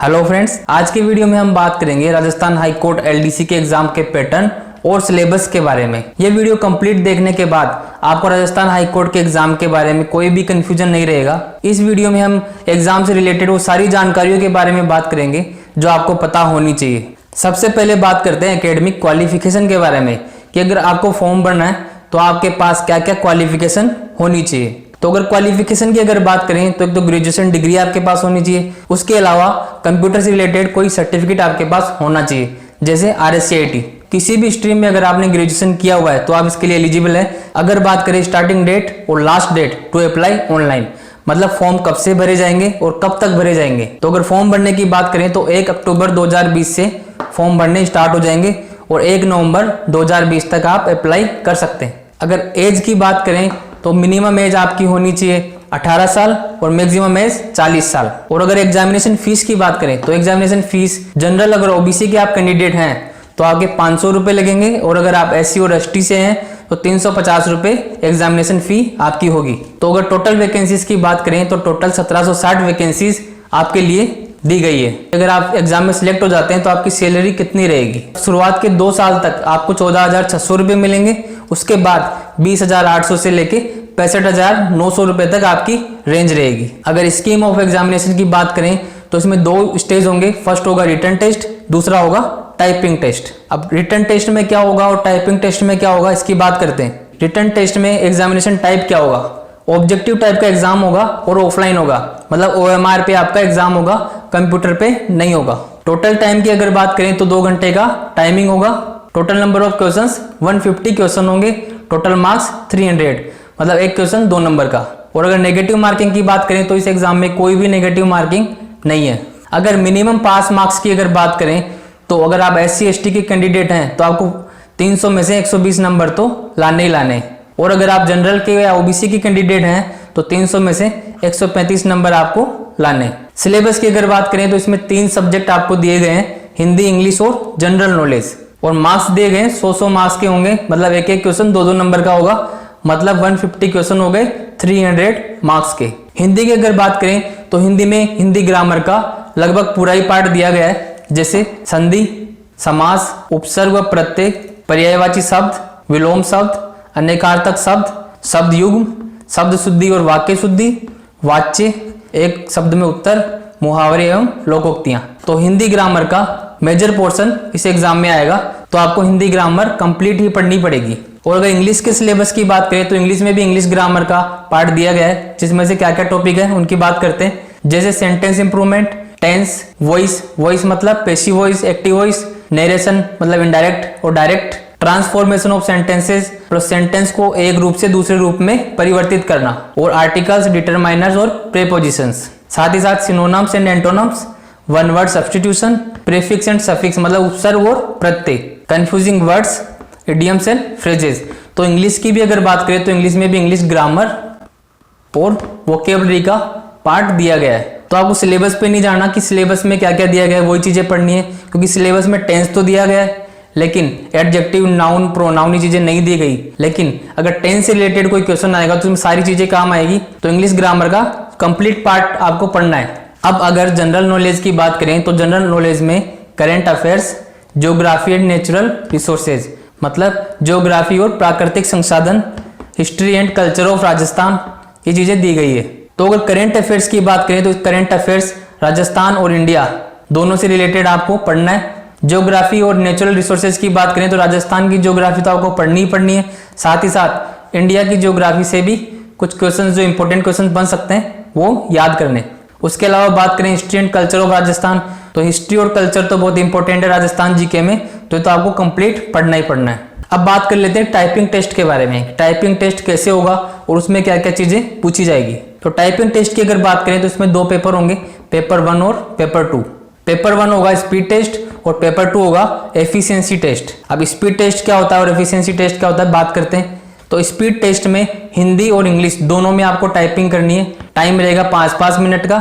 Hello friends, आज के video में हम बात करेंगे राजस्थान हाई कोर्ट एलडीसी के एग्जाम के पैटर्न और सिलेबस के बारे में। ये वीडियो कंप्लीट देखने के बाद आपको राजस्थान हाई कोर्ट के एग्जाम के बारे में कोई भी कंफ्यूजन नहीं रहेगा। इस वीडियो में हम एग्जाम से रिलेटेड वो सारी जानकारियों के बारे में बात करेंगे जो आपको पता होनी चाहिए। सबसे पहले बात करते हैं एकेडमिक क्वालिफिकेशन के बारे में कि अगर आपको फॉर्म भरना है तो आपके पास क्या क्या क्वालिफिकेशन होनी चाहिए। तो अगर क्वालिफिकेशन की अगर बात करें तो एक तो ग्रेजुएशन डिग्री आपके पास होनी चाहिए, उसके अलावा कंप्यूटर से रिलेटेड कोई सर्टिफिकेट आपके पास होना चाहिए, जैसे RSCIT। किसी भी स्ट्रीम में अगर आपने ग्रेजुएशन किया हुआ है तो आप इसके लिए एलिजिबल है। अगर बात करें स्टार्टिंग डेट और last date to apply online, मतलब फॉर्म कब से भरे जाएंगे और कब तक भरे जाएंगे। तो अगर फॉर्म भरने की बात करें तो 1 अक्टूबर 2020 से फॉर्म भरने स्टार्ट हो जाएंगे और 1 नवंबर 2020 तक आप अप्लाई कर सकते हैं। अगर एज की बात करें तो मिनिमम एज आपकी होनी चाहिए 18 साल और मैक्सिमम एज 40 साल। और अगर एग्जामिनेशन फीस की बात करें तो एग्जामिनेशन फीस जनरल अगर ओबीसी के आप कैंडिडेट हैं तो आपके 500 रुपये लगेंगे, और अगर आप SC और ST से हैं तो 350 रुपये एग्जामिनेशन फी आपकी होगी। तो अगर टोटल वैकेंसीज की बात करें तो टोटल 1760 वैकेंसीज आपके लिए दी गई है। अगर आप एग्जाम में सिलेक्ट हो जाते हैं तो आपकी सैलरी कितनी रहेगी। शुरुआत के 2 साल तक आपको 14,600 रुपये मिलेंगे, उसके बाद 20,800 से लेके 65,900 रुपए तक आपकी रेंज रहेगी। अगर स्कीम ऑफ एग्जामिनेशन की बात करें तो इसमें 2 स्टेज होंगे। फर्स्ट होगा रिटन टेस्ट, दूसरा होगा टाइपिंग टेस्ट। अब रिटन टेस्ट में क्या होगा और टाइपिंग टेस्ट में क्या होगा इसकी बात करते हैं। रिटन टेस्ट में एग्जामिनेशन टाइप क्या होगा, ऑब्जेक्टिव टाइप का एग्जाम होगा और ऑफलाइन होगा, मतलब OMR पे आपका एग्जाम होगा, कंप्यूटर पे नहीं होगा। टोटल टाइम की अगर बात करें तो 2 घंटे का टाइमिंग होगा। Total number of questions 150 question होंगे। टोटल मार्क्स 300, मतलब एक क्वेश्चन 2 नंबर का। और अगर नेगेटिव मार्किंग की बात करें तो इस एग्जाम में कोई भी नेगेटिव मार्किंग नहीं है। अगर मिनिमम पास मार्क्स की अगर बात करें तो अगर आप SC ST के कैंडिडेट हैं तो आपको 300 में से 120 नंबर तो लाने ही लाने, और अगर आप जनरल के या OBC के कैंडिडेट हैं तो 300 में से 135 नंबर आपको लाने। सिलेबस की अगर बात करें तो इसमें 3 सब्जेक्ट आपको दिए गए हैं, हिंदी, इंग्लिश और जनरल नॉलेज। और मार्क्स दिए गए 100 मार्क्स के होंगे, मतलब एक एक क्वेश्चन 2 नंबर का होगा, मतलब 150 क्वेश्चन हो गए 300 मार्क्स के। हिंदी की अगर बात करें तो हिंदी में हिंदी ग्रामर का लगभग पूरा ही पार्ट दिया गया है, जैसे संधि, समास, उपसर्ग व प्रत्यय, पर्यायवाची शब्द, विलोम शब्द, अनेकार्थक शब्द, शब्द युग्म, शब्द शुद्धि और वाक्य शुद्धि, वाच्य, एक शब्द में उत्तर, मुहावरे एवं लोकोक्तियां। तो हिंदी ग्रामर का मेजर पोर्शन इस एग्जाम में आएगा, तो आपको हिंदी ग्रामर कंप्लीट ही पढ़नी पड़ेगी। और अगर इंग्लिश के सिलेबस की बात करें तो इंग्लिश में भी इंग्लिश ग्रामर का पार्ट दिया गया है, जिसमें से क्या क्या टॉपिक है उनकी बात करते हैं, जैसे sentence improvement, tense, voice, voice मतलब passive voice, active voice, narration मतलब इनडायरेक्ट और direct, transformation of sentences, sentence को एक रूप से दूसरे रूप में परिवर्तित करना, और आर्टिकल्स, डिटरमाइनर्स और प्रेपोजिशंस। साथ ही साथ synonyms and antonyms, one word substitution, prefix and suffix मतलब उपसर्ग और प्रत्यय, confusing words, idioms and phrases. तो इंग्लिश की भी अगर बात करें तो इंग्लिश में भी इंग्लिश ग्रामर और वोकेबलरी का पार्ट दिया गया है। तो आपको सिलेबस पे नहीं जाना कि सिलेबस में क्या क्या दिया गया है, वही चीजें पढ़नी है, क्योंकि सिलेबस में टेंस तो दिया गया है लेकिन एडजेक्टिव, नाउन, प्रोनाउन ये चीजें नहीं दी गई। लेकिन अगर टेंस से रिलेटेड कोई क्वेश्चन आएगा तो उसमें सारी चीजें काम आएगी। तो इंग्लिश ग्रामर का कंप्लीट पार्ट आपको पढ़ना है। अब अगर जनरल नॉलेज की बात करें तो जनरल नॉलेज में current affairs, geography and natural resources मतलब ज्योग्राफी और प्राकृतिक संसाधन, history and culture of Rajasthan, ये चीजें दी गई है। तो अगर करंट अफेयर्स की बात करें तो करंट अफेयर्स राजस्थान और इंडिया दोनों से रिलेटेड आपको पढ़ना है। ज्योग्राफी और नेचुरल रिसोर्सेज की बात करें तो राजस्थान की ज्योग्राफी तो आपको पढ़नी ही पढ़नी है, साथ ही साथ इंडिया की ज्योग्राफी से भी कुछ क्वेश्चन जो इंपॉर्टेंट क्वेश्चन बन सकते हैं वो याद करने। उसके अलावा बात करें history and culture of Rajasthan, तो हिस्ट्री और कल्चर तो बहुत इंपॉर्टेंट है राजस्थान जीके में, तो आपको कंप्लीट पढ़ना ही पढ़ना है। अब बात कर लेते हैं टाइपिंग टेस्ट के बारे में। टाइपिंग टेस्ट कैसे होगा और उसमें क्या क्या चीजें पूछी जाएगी। तो टाइपिंग टेस्ट की अगर बात करें तो इसमें 2 पेपर होंगे, पेपर 1 और पेपर 2। पेपर 1 होगा स्पीड टेस्ट और पेपर 2 होगा एफिशिएंसी टेस्ट। अब स्पीड टेस्ट क्या होता है और एफिशिएंसी टेस्ट क्या होता है बात करते हैं। तो स्पीड टेस्ट में हिंदी और इंग्लिश दोनों में आपको टाइपिंग करनी है। टाइम रहेगा 5-5 मिनट का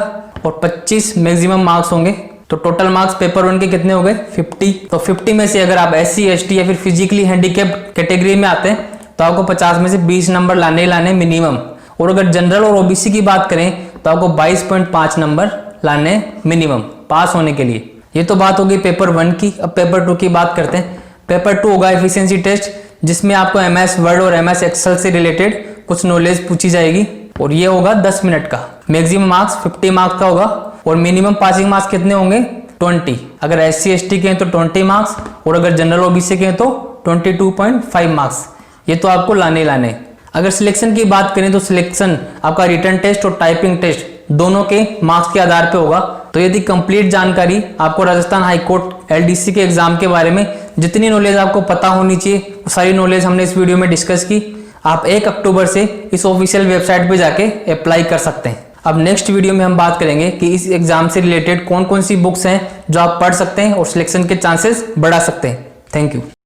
और 25 मैक्सिमम मार्क्स होंगे। तो टोटल मार्क्स पेपर 1 के कितने हो गए 50। तो 50 में से अगर आप SC ST या फिर फिजिकली हैंडीकैप्ड कैटेगरी में आते हैं तो आपको 50 में से 20 नंबर लाने ही लाने मिनिमम। और अगर जनरल और OBC की बात करें तो आपको 22.5 नंबर लाने मिनिमम। पास होने के लिए। ये तो बात होगी पेपर 1 की। अब पेपर 2 की बात करते हैं। पेपर 2 होगा एफिशिएंसी टेस्ट, जिसमें आपको MS वर्ड और MS एक्सेल से रिलेटेड कुछ नॉलेज पूछी जाएगी और ये होगा 10 मिनट का। मैक्सिमम मार्क्स 50 मार्क्स का होगा और मिनिमम पासिंग मार्क्स कितने होंगे? 20। अगर SC ST के हैं तो 20 मार्क्स और अगर जनरल OBC के हैं तो 22.5 मार्क्स। ये तो आपको लाने लाने। अगर सिलेक्शन की बात करें तो सिलेक्शन आपका रिटन टेस्ट और टाइपिंग टेस्ट दोनों के मार्क्स के आधार पे होगा। तो यदि कंप्लीट जानकारी आपको राजस्थान हाईकोर्ट LDC के एग्जाम के बारे में जितनी नॉलेज आपको पता होनी चाहिए वो सारी नॉलेज हमने इस वीडियो में डिस्कस की। आप 1 अक्टूबर से इस ऑफिशियल वेबसाइट पे जाके अप्लाई कर सकते हैं। अब नेक्स्ट वीडियो में हम बात करेंगे कि इस एग्जाम से रिलेटेड कौन कौन सी बुक्स हैं जो आप पढ़ सकते हैं और सिलेक्शन के चांसेस बढ़ा सकते हैं। Thank you.